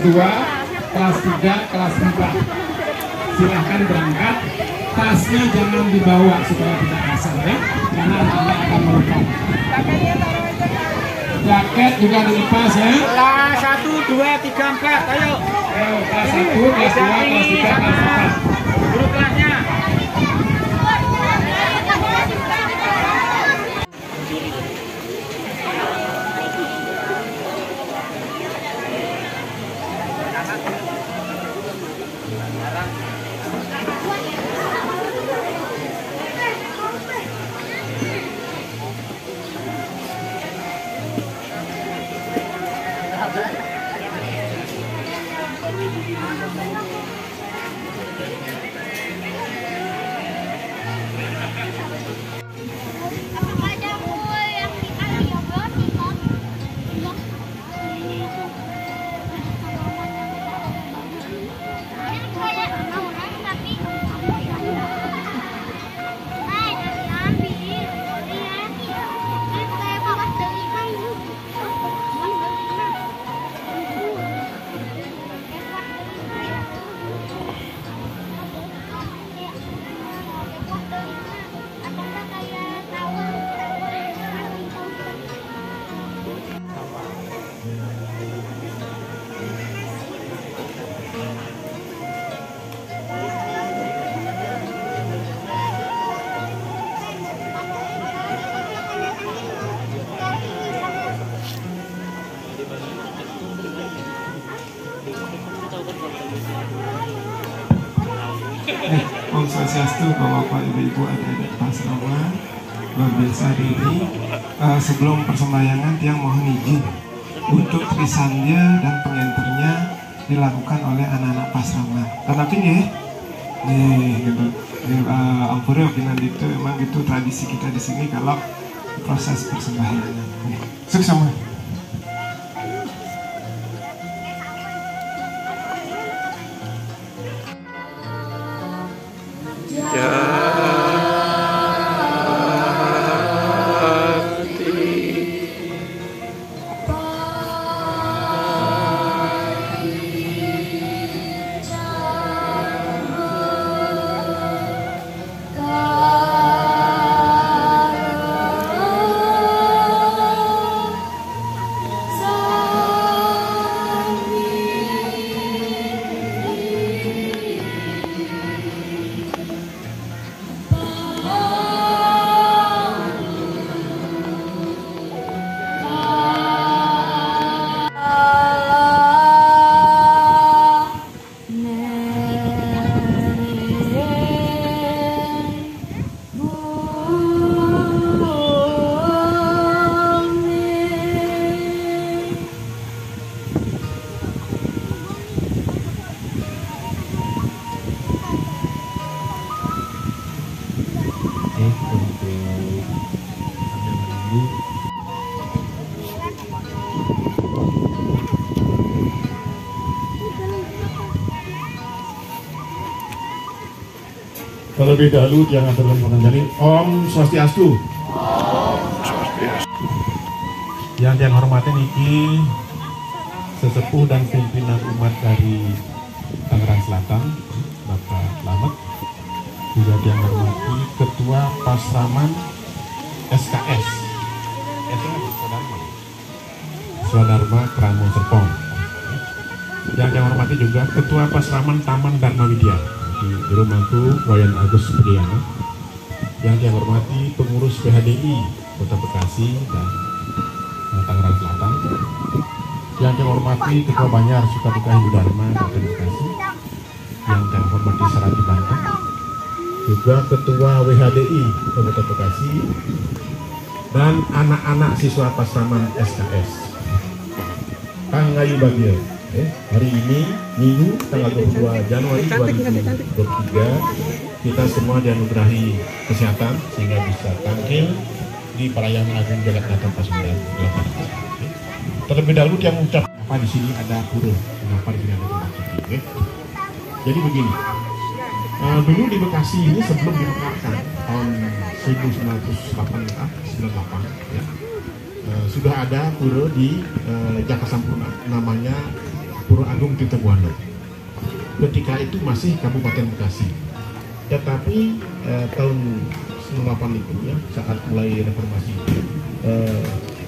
2, kelas 3, kelas 4. Silahkan berangkat. Tasnya jangan dibawa supaya tidak asal ya, karena nanti akan melukai. Jaket juga dilepas ya. Kelas 1, 2, 3, 4, ayo. Kelas 1, kelas 2, kelas 3, kelas 4. Guru kelasnya. Om Swastiastu, Bapak Ibu adik-adik Pasrawa. Luar biasa hari ini. Sebelum persembahyangan, tiang mohon izin untuk tulisannya dan pengenternya dilakukan oleh anak-anak Pasrawa. Tetapi nih gitu. Ampura bilang itu emang gitu tradisi kita di sini kalau proses persembahyangan. Sukses sama. Terlebih dahulu jangan terlalu mengenali Om Swastiastu. Yang saya hormati niki sesepuh dan pimpinan umat dari Tangerang Selatan, Bapak Slamet. Juga yang hormati Ketua Pasraman SKS, Swadharma Kramo Serpong. Yang saya hormati juga Ketua Pasraman Taman Dharma Widya di rumahku Wayan Agus Budiana. Yang saya hormati pengurus PHDI Kota Bekasi dan Tangerang Selatan. Yang saya hormati Ketua Banyar Sukaduka Hindu Dharma Kota Bekasi. Yang saya hormati Sarati Banten. Juga Ketua WHDI Kota Bekasi dan anak-anak siswa Pasraman SKS. Kang Ngayu Bagio. Hari ini Minggu tanggal 22 Januari 2023 kita semua dianugerahi kesehatan sehingga bisa tampil di perayaan Agung Jagat Natal Pasundan. Terlebih dahulu dia mengucap apa di sini ada pura, kenapa di sini ada tempat suci. Jadi begini, dulu di Bekasi ini sebelum dimekatkan tahun 1998 ya, sudah ada pura di Jaka Sampurna namanya Pura Agung Tirtabuana. Ketika itu masih Kabupaten Bekasi. Tetapi tahun 98 itu ya, saat mulai reformasi,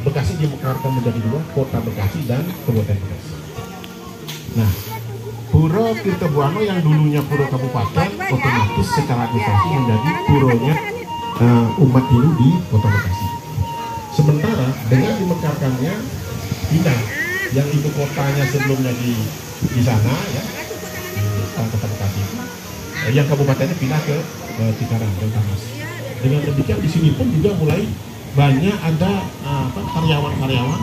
Bekasi dimekarkan menjadi dua, Kota Bekasi dan Kabupaten Bekasi. Nah, Pura Tirtabuana yang dulunya pura kabupaten otomatis secara administrasi menjadi puronya umat Hindu di Kota Bekasi. Sementara dengan dimekarkannya pindah yang ibu kotanya sebelumnya di sana ya, di Kota Bekasi, yang kabupatennya pindah ke Cikarang dan Tamas. Dengan demikian di sini pun juga mulai banyak ada karyawan-karyawan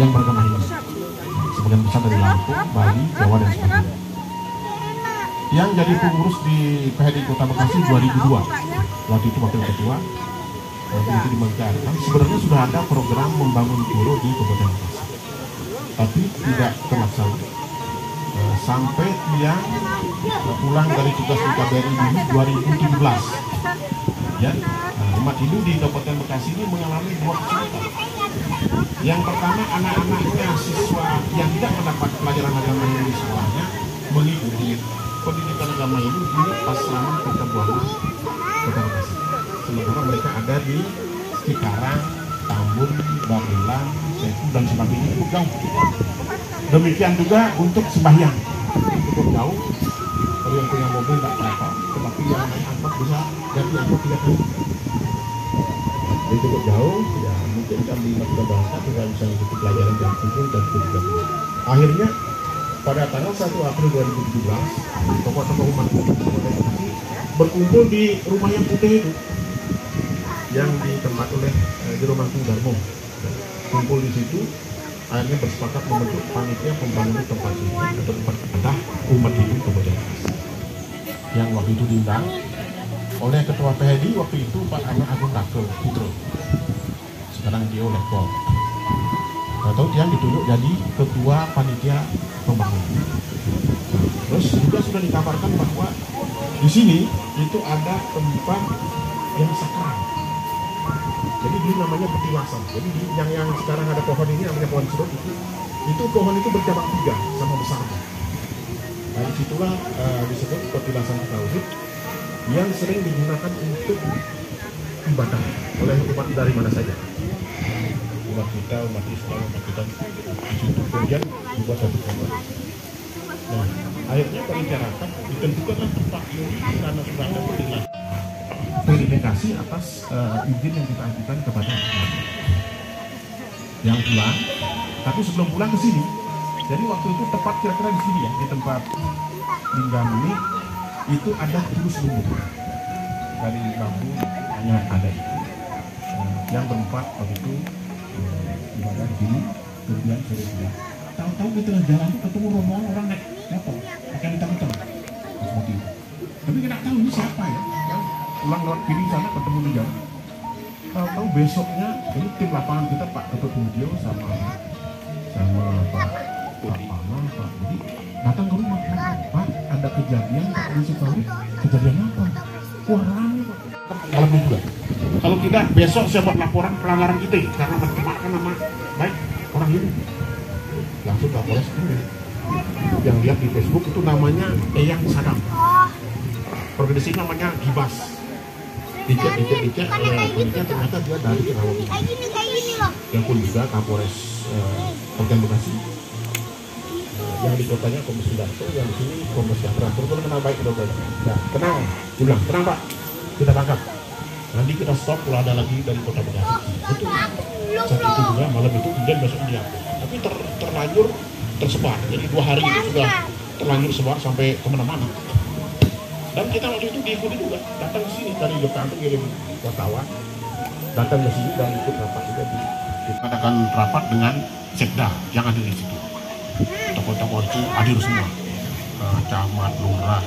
yang beragama Hindu. Sebagian besar dari Lampung, Bali, Jawa dan sebagainya. Yang jadi pengurus di PHD Kota Bekasi 2002. Waktu itu wakil ketua. Waktu itu dimekarkan. Sebenarnya sudah ada program membangun pura di Kabupaten Bekasi, tapi tidak terlaksana. Sampai yang pulang dari tugas di KBRI dulu 2017. Ya, umat Hindu di Kabupaten Bekasi ini mengalami dua kesulitan. Yang pertama, anak-anaknya siswa yang tidak mendapat pelajaran agama Hindu di sekolahnya mengikuti pendidikan agama Hindu di Asrama Tirtabuana Kota Bekasi. Sementara mereka ada di Cikarang, Tambun, Babelan, Setu dan sebagainya, cukup jauh. Demikian juga untuk sembahyang cukup jauh. Kalau yang punya mobil tidak apa-apa, tetapi yang naik angkot bisa ganti angkot 3 kali. Jadi cukup jauh, ya mungkin jam 5 kita berangkat, kita bisa mengikuti pelajaran jam 7 dan 7. Akhirnya pada tanggal 1 April 2017, tokoh-tokoh umat Bekasi berkumpul di rumah yang putih itu, yang ditempat oleh Jero Mangku Darmo. Kumpul di situ, akhirnya bersepakat membentuk panitia pembangunan tempat ini atau tempat ibadah umat Hindu Kabupaten Bekasi. Yang waktu itu diundang oleh Ketua PHD waktu itu Pak Ahmad Agung Rakel Putro. Sekarang dia oleh Kol. Atau dia ditunjuk jadi Ketua Panitia Pembangunan. Terus juga sudah dikabarkan bahwa di sini itu ada tempat yang sakral. Jadi dulu namanya Petiwasan. Jadi yang sekarang ada pohon ini namanya pohon serut itu pohon itu bercabang 3 sama besarnya. Nah disitulah disebut Petiwasan Tauhid yang sering digunakan untuk ibadah oleh umat dari mana saja. Umat kita, umat Islam, umat kita di situ kemudian dibuat satu kamar. Nah akhirnya masyarakat ditentukanlah tempat ini karena sudah ada penilaian verifikasi atas izin yang kita ajukan kepada yang pulang. Tapi sebelum pulang ke sini, jadi waktu itu tepat kira-kira di sini ya, di tempat Lingga ini itu ada tulus lumpur dari bambu, hanya ada itu yang berempat waktu itu ibadah di sini. Kemudian sore sudah tahu-tahu di tengah jalan itu ketemu rombongan orang naik motor pakai hitam-hitam seperti itu, tapi kita tahu ini siapa ya, yang pulang lewat kiri sana ketemu di jalan. Tahu besoknya ini tim lapangan kita Pak Ketut Mudio sama Pak Pama, Pak Budi datang ke rumah. Pak ada kejadian Pak Polisi tahu kejadian apa? Wah rame Pak. Malam juga. Kalau tidak besok saya buat laporan pelanggaran kita karena mencemarkan nama baik orang ini. Langsung Kapolres ini. Yang lihat di Facebook itu namanya Eyang Sadam. Organisasi namanya Gibas. Dicek ternyata dia dari Rawabili. Yang pun juga Kapolres Kabupaten Bekasi. Yang di kotanya Komisi Darto, yang di sini Komisi Apra. Betul kenal baik dokter. Ya, tenang, bilang tenang Pak, kita tangkap. Nanti kita stop kalau ada lagi dari Kota Bekasi. Betul. Saat itu juga malam itu kemudian besok dihapus. Tapi terlanjur tersebar. Jadi 2 hari itu sudah terlanjur sebar sampai kemana-mana. Dan kita waktu itu diikuti juga, datang ke sini dari Jakarta kirim wartawan, datang ke sini dan ikut rapat juga kita adakan rapat dengan Sekda yang ada di situ. Tokoh-tokoh itu hadir semua, camat, lurah,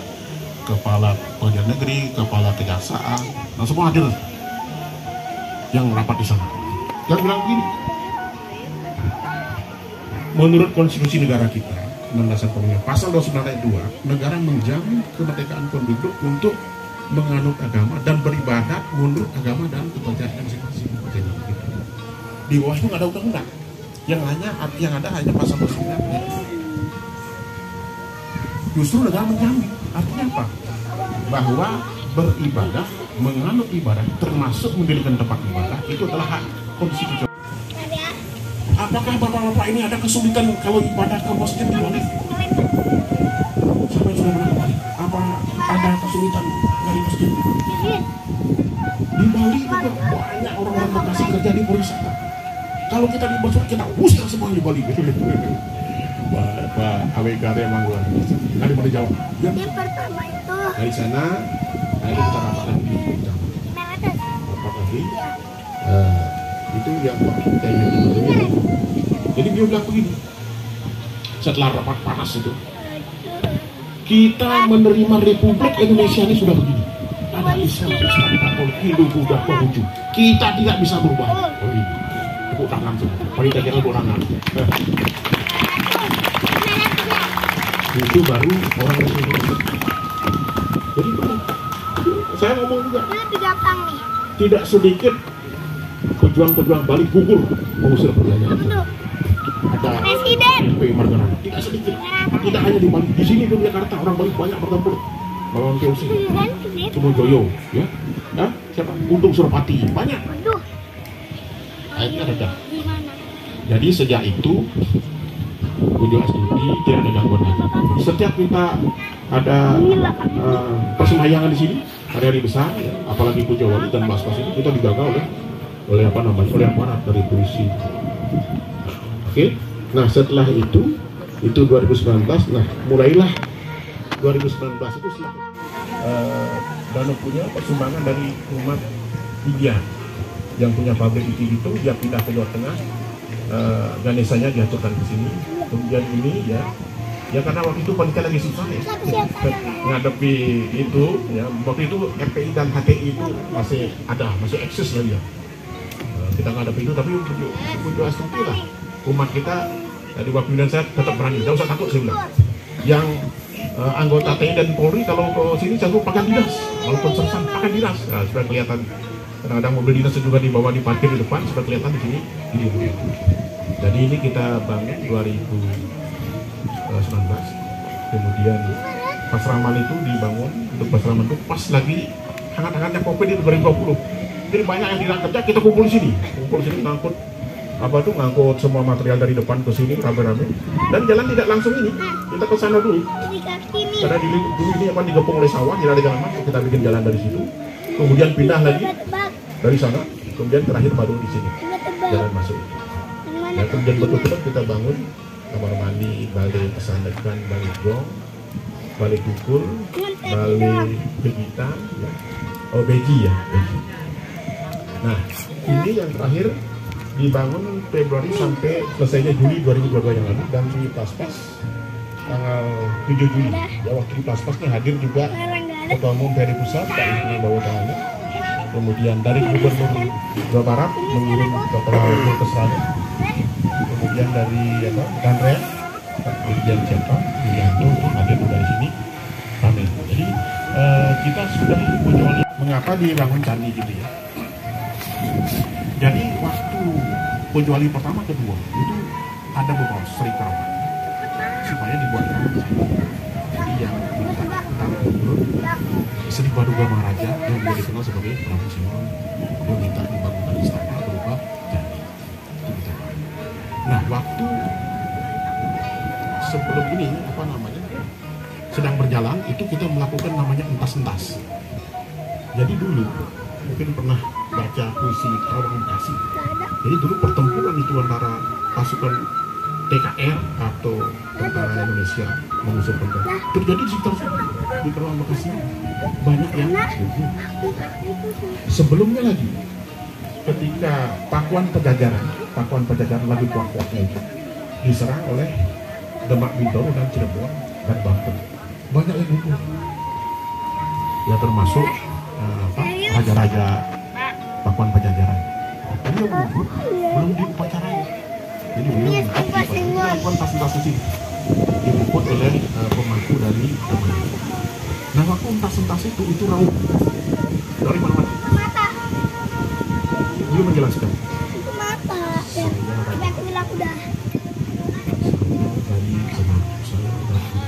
kepala pengadilan negeri, kepala kejaksaan, nah semua hadir yang rapat di sana. Yang bilang begini, menurut konstitusi negara kita, Landasan Pemilihan Pasal 29 ayat 2, negara menjamin kemerdekaan penduduk untuk menganut agama dan beribadat menurut agama dan kepercayaan masing-masing. Di bawah itu nggak ada undang-undang. Yang ada hanya pasal 29. Justru negara menjamin. Artinya apa? Bahwa beribadah, menganut ibadah, termasuk mendirikan tempat ibadah, itu adalah hak konstitusional. Apakah bapak-bapak ini ada kesulitan kalau ibadah ke masjid di Bali? Siapa yang sudah pernah ke Bali? Apa ada kesulitan dari masjid? Di Bali juga banyak orang-orang Bekasi kerja di pariwisata. Kalau kita di Bali, kita usir semua di Bali. Pak AWK emang luar biasa. Dari mana jawab? Yang pertama itu Dari sana, ayo kita rapat lagi di Jawa. Rapat lagi. Itu yang kita ingin dulu. Jadi dia bilang begini. Setelah rapat panas itu, kita menerima Republik Indonesia ini sudah begini. Ada Islam, Kristen, Katolik, Hindu, Buddha, Konghucu. Kita tidak bisa berubah. Oh iya. Tepuk tangan semua. Wanita jangan tepuk tangan. Itu baru orang Indonesia. Jadi saya ngomong juga. Tidak sedikit pejuang-pejuang Bali gugur mengusir perjanjian. Ada MP Margarana. Tidak sedikit. Tidak hanya di Bali. Di sini di Jakarta orang Bali banyak bertempur melawan POC. Joyo, ya. Nah, siapa? Untung Suropati. Banyak. Akhirnya ada. Jadi sejak itu Pujo Astuti tidak ada gangguan lagi. Setiap kita ada persemayangan di sini, hari-hari besar, ya, apalagi Pujo Wali dan Mas-Mas ini kita dijaga oleh apa namanya, oleh aparat dari polisi. Oke, nah setelah itu 2019, nah mulailah 2019 itu silakan. Danu punya persumbangan dari umat India yang punya pabrik itu, dia pindah ke Jawa Tengah. Ganesanya diaturkan ke sini. Kemudian ini ya karena waktu itu panitia lagi susah ya ngadepi itu ya, waktu itu FPI dan HTI itu masih eksis lagi ya. Kita ngadepi itu, tapi Pujo Astuti lah umat kita di bawah pimpinan saya tetap berani, tidak usah takut saya bilang. Yang anggota TNI dan Polri kalau ke sini jago pakai dinas, walaupun sersan pakai dinas, nah, supaya kelihatan. Kadang-kadang mobil dinas juga dibawa di parkir di depan supaya kelihatan di sini. Jadi ini kita bangun 2019. Kemudian Pasraman itu dibangun. Untuk Pasraman itu pas lagi hangat-hangatnya COVID itu 2020. Jadi banyak yang tidak kerja, kita kumpul di sini. Kumpul di sini ngangkut ngangkut semua material dari depan ke sini rame-rame. Dan jalan tidak langsung ini. Kita ke sana dulu. Karena dulu ini digepung oleh sawah, tidak ada jalan masuk. Kita bikin jalan dari situ. Kemudian pindah lagi dari sana, kemudian terakhir baru di sini jalan masuk. Ya, kemudian betul-betul kita bangun kamar mandi, balai pesandekan, balai gong, balai kukur, balai begitan, ya. Oh begi ya, begi. Nah ini yang terakhir dibangun Februari sampai selesainya Juli 2022 yang lalu, dan di Paspas tanggal 7 Juli. Ya, waktu di Paspasnya hadir juga Ketua Umum PRI Pusat, Pak Ibnu Bawo Tangan. Kemudian dari Gubernur Jawa Barat mengirim Dr. Kesranya. Kemudian dari Danrea, kemudian siapa? Yulianto itu hadir dari sini. Panen. Jadi kita sudah menjual. Mengapa dibangun candi gitu ya? Jadi waktu Pojoli pertama kedua itu ada beberapa Sri Karawat supaya dibuatkan jadi yang minta Sri Baduga Maharaja yang dia dikenal sebagai Prabu Simon, dia minta dibangunkan istana berupa candi. Nah waktu sebelum ini sedang berjalan itu kita melakukan namanya entas-entas. Jadi dulu mungkin pernah baca puisi orang Bekasi. Jadi dulu pertempuran itu antara pasukan TKR atau tentara Indonesia mengusir tentara terjadi di sekitar sini di Kerawang Bekasi. Banyak yang sebelumnya lagi ketika Pakuan Pajajaran lagi kuat-kuatnya itu diserang oleh Demak Bintoro dan Cirebon dan Banten. Banyak yang gugur. Ya termasuk raja-raja Pakuan Pajajaran. Beliau gugur belum diupacarai. Jadi beliau melakukan tas-tas di sini. Diliput oleh pemangku dari Demak. Nah waktu entas-entas itu raung dari mana-mana. Beliau menjelaskan. Itu mata. Tapi aku bilang udah. Dari Semarang, saya dari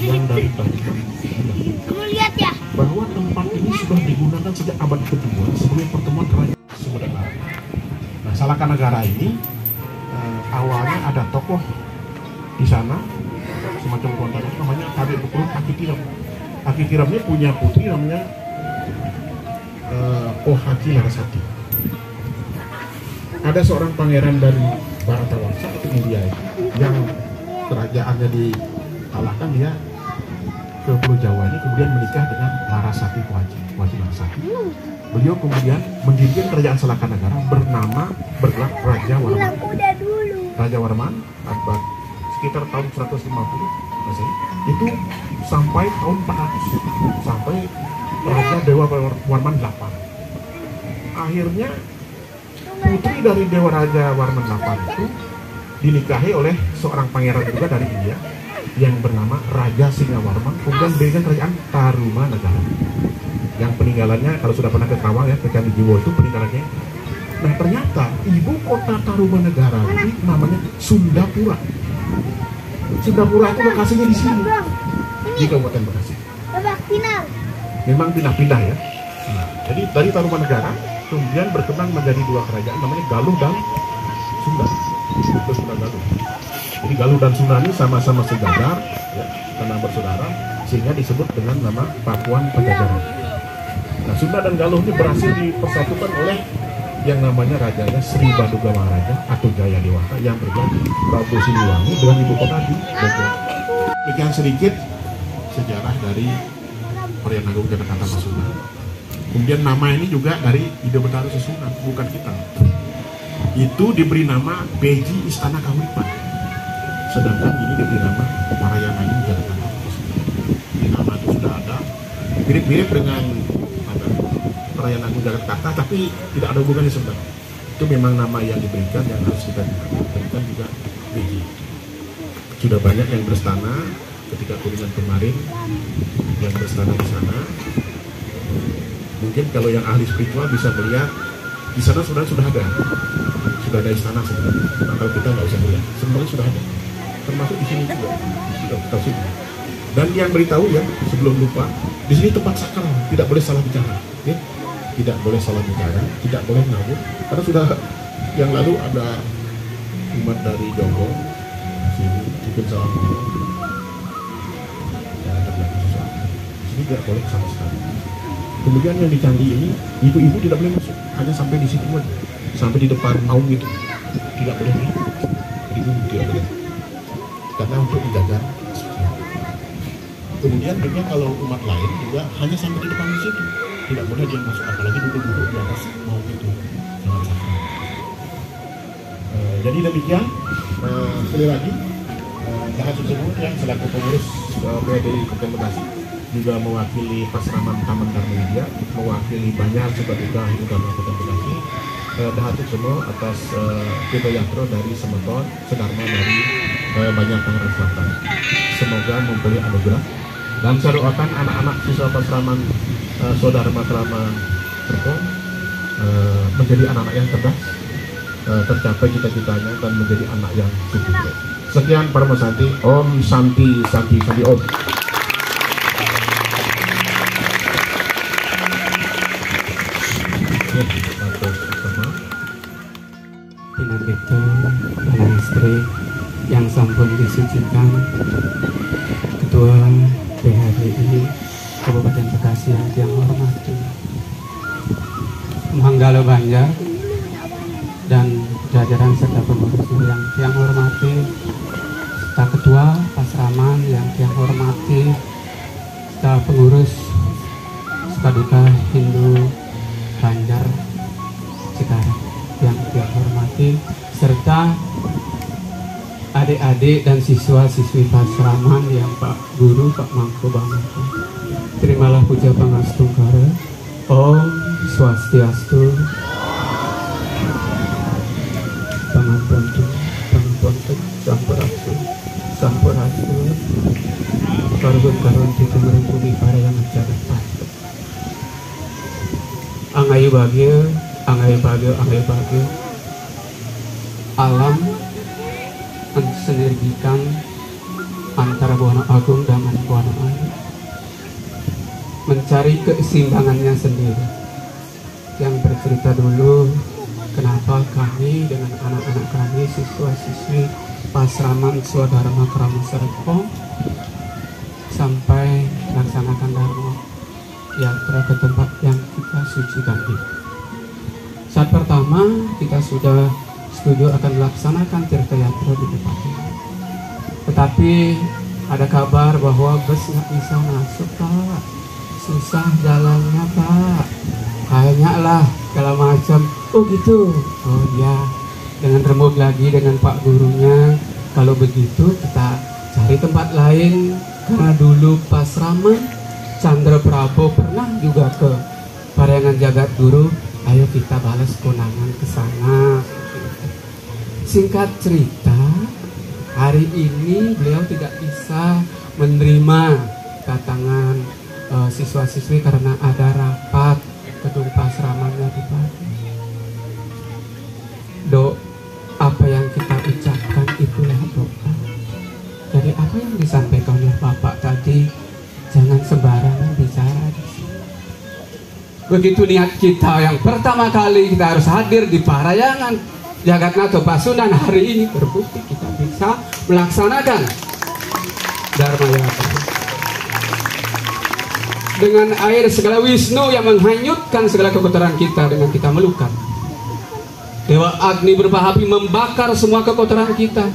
yang dari Belanda Kamu lihat ya? bahwa tempat ini sudah digunakan sejak abad kedua sebagai pertemuan kerajaan Sumedang. Nah, Salakanegara ini awalnya ada tokoh di sana semacam tuan namanya Kabeh Bukurut Aki Tiram. Aki Tiram ini punya putri namanya Pohaki Larasati. Ada seorang pangeran dari Bharatawangsa atau India yang kerajaannya dikalahkan, dia ke Pulau Jawa ini kemudian menikah dengan Larasati Pohaki Larasati. Beliau kemudian mendirikan kerajaan Salakanegara bergerak Raja Warman. Bilang udah dulu. Raja Warman abad sekitar tahun 150 Masehi itu sampai tahun 400 sampai Raja Dewa Warman 8. Akhirnya putri dari Dewa Raja Warman 8 itu dinikahi oleh seorang pangeran juga dari India yang bernama Raja Singawarman, kemudian diberikan kerajaan Tarumanegara yang peninggalannya kalau sudah pernah ke Tawang ya, ke Candi Jiwo itu peninggalannya. Nah ternyata ibu kota Tarumanegara ini namanya Sundapura. Sundapura itu lokasinya di sini di Kabupaten Bekasi. Babak final. Memang pindah-pindah ya. Nah, jadi dari Tarumanegara kemudian berkembang menjadi dua kerajaan namanya Galuh dan Sunda. Itu Sunda Galuh. Jadi Galuh dan Sunda ini sama-sama sejajar ya, karena bersaudara sehingga disebut dengan nama Pakuan Pajajaran. Nah, Sunda dan Galuh ini berhasil dipersatukan oleh yang namanya rajanya Sri Baduga Maharaja atau Jaya Dewata yang berganti Prabu Siliwangi dengan ibu kota di Bogor. Demikian sedikit sejarah dari Perian Agung Jakarta Masunan. Kemudian nama ini juga dari Ide Betara Susunan, bukan kita. Itu diberi nama Beji Istana Kahuripan. Sedangkan ini diberi nama Perian Agung Jakarta Masunan. Nama itu sudah ada, mirip-mirip dengan Perian Agung Jakarta, tapi tidak ada hubungannya sebenarnya. Itu memang nama yang diberikan, yang harus kita berikan juga Beji. Sudah banyak yang berstana ketika kunjungan kemarin yang berstana di sana. Mungkin kalau yang ahli spiritual bisa melihat di sana sebenarnya sudah ada istana sebenarnya. Nah, kalau kita nggak usah melihat, sebenarnya sudah ada. Termasuk di sini juga sudah kita sini. Dan yang beritahu ya sebelum lupa, di sini tempat sakral, tidak boleh salah bicara. Ya? Tidak boleh salah bicara, tidak boleh ngawur. Karena sudah yang lalu ada umat dari Jonggol sini mungkin salah ngomong. Ya, terjadi sesuatu. Di sini tidak boleh sama sekali. Kemudian yang di candi ini, ibu-ibu tidak boleh masuk, hanya sampai di situ aja, sampai di depan maung itu, tidak boleh masuk. Ibu tidak boleh, karena untuk dijaga. Kemudian juga kalau umat lain juga hanya sampai di depan situ, tidak boleh dia masuk, apalagi duduk-duduk di atas maung itu, jangan sampai. Jadi demikian, sekali lagi, Jahat Susumun yang selaku pengurus PDI Kabupaten Bekasi juga mewakili Pasraman Taman Dharma Widya, mewakili Banjar Sukaduka Hindu Dharma Kabupaten Bekasi, Dahatur semua atas Tito Yatro dari Semeton, Sedharma dari Banjar Tangerang Selatan. Semoga memberi anugerah dan saya doakan anak-anak siswa Pasraman Sodharma Krama Serpong menjadi anak-anak yang cerdas, tercapai cita-citanya dan menjadi anak yang sukses. Sekian Parma Santi, Om Santi Santi Santi Om. Dengan itu, para istri yang sampun disucikan, Ketua PHDI Kabupaten Bekasi yang hormati, Manggala Banjar dan jajaran serta pengurusnya yang hormati, serta Ketua Pasraman yang hormati, serta pengurus Sukaduka Hindu Banjar Cikarang yang hormati, serta adik-adik dan siswa-siswi Pasraman yang Pak Guru, Pak Mangko Bangko. Terimalah puja pangastungkara. Om Swastiastu. Pangapunten, pangapunten, sampurastu, sampurastu. Karun kita merengkuli para yang mencari pasti. Angayu bahagia, alam mensinergikan antara Buana Agung dan Buana Agung, mencari keseimbangannya sendiri. Yang bercerita dulu, kenapa kami dengan anak-anak kami, siswa-siswi Pasraman Swadharma Kramo Serpong sampai melaksanakan dharma yatra ke tempat yang kita sucikan itu. Saat pertama kita sudah setuju akan melaksanakan tirta yatra di tempat ini, tetapi ada kabar bahwa bus nggak bisa masuk, Pak. Susah jalannya, Pak. Kayaknya lah segala macam. Oh gitu. Oh ya. Dengan remuk lagi dengan Pak gurunya, kalau begitu kita cari tempat lain, karena dulu Pasraman Chandra Prabhu pernah juga ke Parayangan Jagat Guru. Ayo kita balas konangan ke sana. Singkat cerita, hari ini beliau tidak bisa menerima datangan siswa-siswi karena ada rapat gedung Pasramannya di pagi. Apa yang kita ucapkan itulah doa. Jadi apa yang disampaikan oleh Bapak tadi, jangan sembarangan bicara di sini. Begitu niat kita yang pertama kali kita harus hadir di Parayangan Jagatnata Pasundan, hari ini terbukti kita bisa melaksanakan Dharma Yatra dengan air segala Wisnu yang menghanyutkan segala kekotoran kita dengan kita melukat. Dewa Agni berupa api membakar semua kekotoran kita,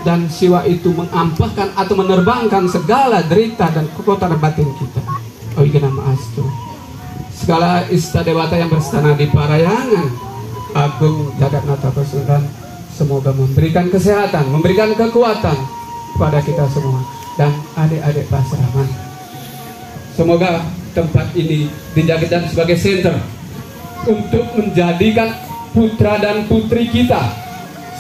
dan Siwa itu mengampahkan atau menerbangkan segala derita dan kekotoran batin kita. Oh iya, nama Astu. Segala ista dewata yang berstana di Parayangan Agung Jagatnata Pasundan, semoga memberikan kesehatan, memberikan kekuatan kepada kita semua dan adik-adik Pasraman. Semoga tempat ini dijadikan sebagai center untuk menjadikan putra dan putri kita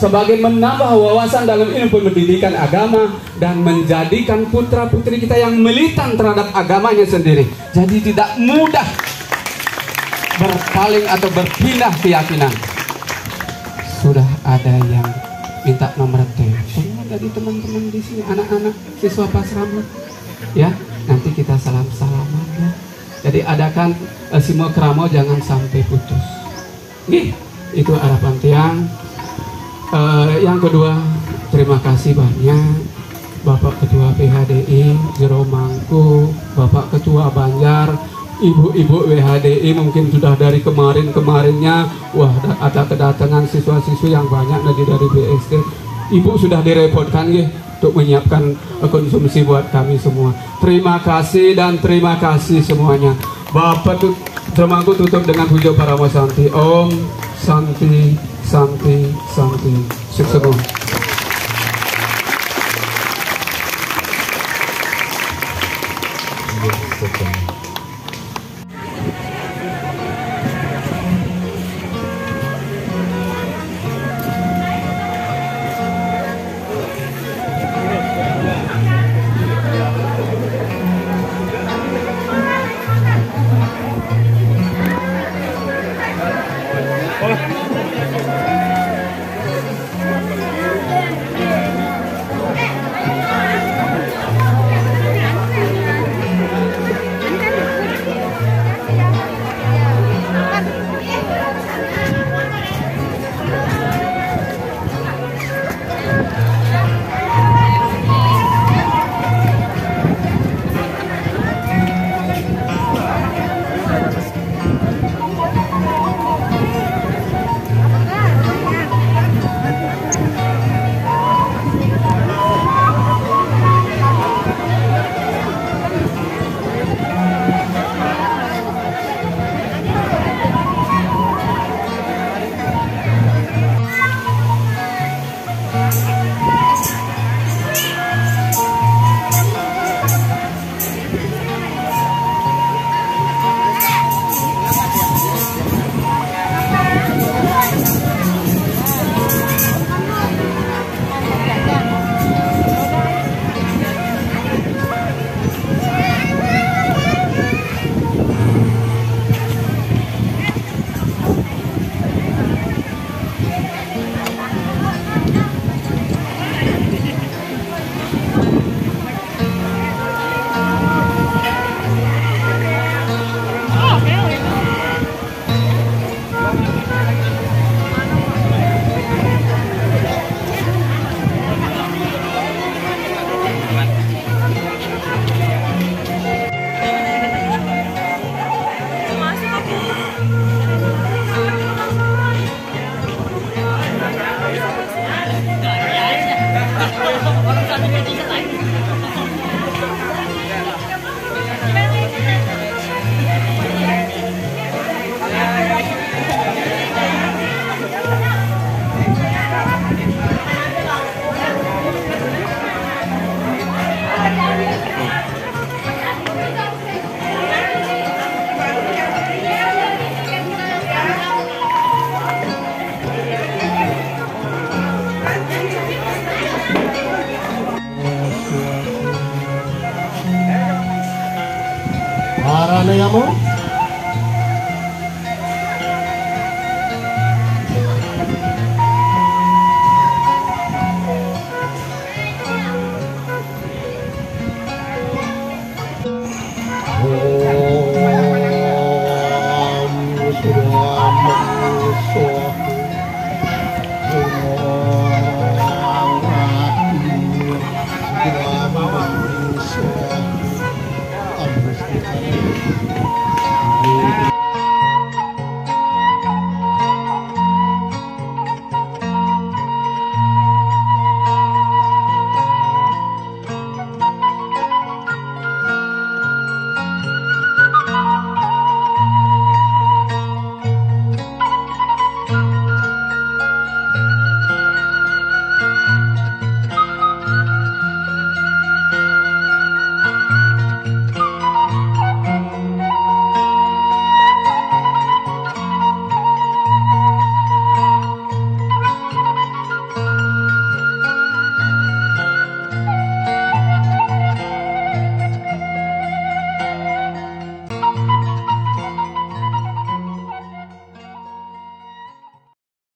sebagai menambah wawasan dalam ilmu pendidikan agama dan menjadikan putra putri kita yang militan terhadap agamanya sendiri. Jadi tidak mudah berpaling atau berpindah keyakinan. Sudah ada yang minta nomor telepon dari teman-teman di sini, anak-anak siswa Pasraman. Ya, nanti kita salam-salaman ya. Jadi adakan semua kramo jangan sampai putus. Nih, itu harapan tiang. Yang kedua, terima kasih banyak Bapak Ketua PHDI Jero Mangku, Bapak Ketua Banjar, Ibu-ibu WHDI mungkin sudah dari kemarinnya. Wah, ada kedatangan siswa-siswi yang banyak dari BSD. Ibu sudah direpotkan ya untuk menyiapkan konsumsi buat kami semua. Terima kasih dan terima kasih semuanya. Bapak Mangku tutup dengan puja Parama Santi. Om Santi Santi Santi. Sukses. Ramo. Om Swami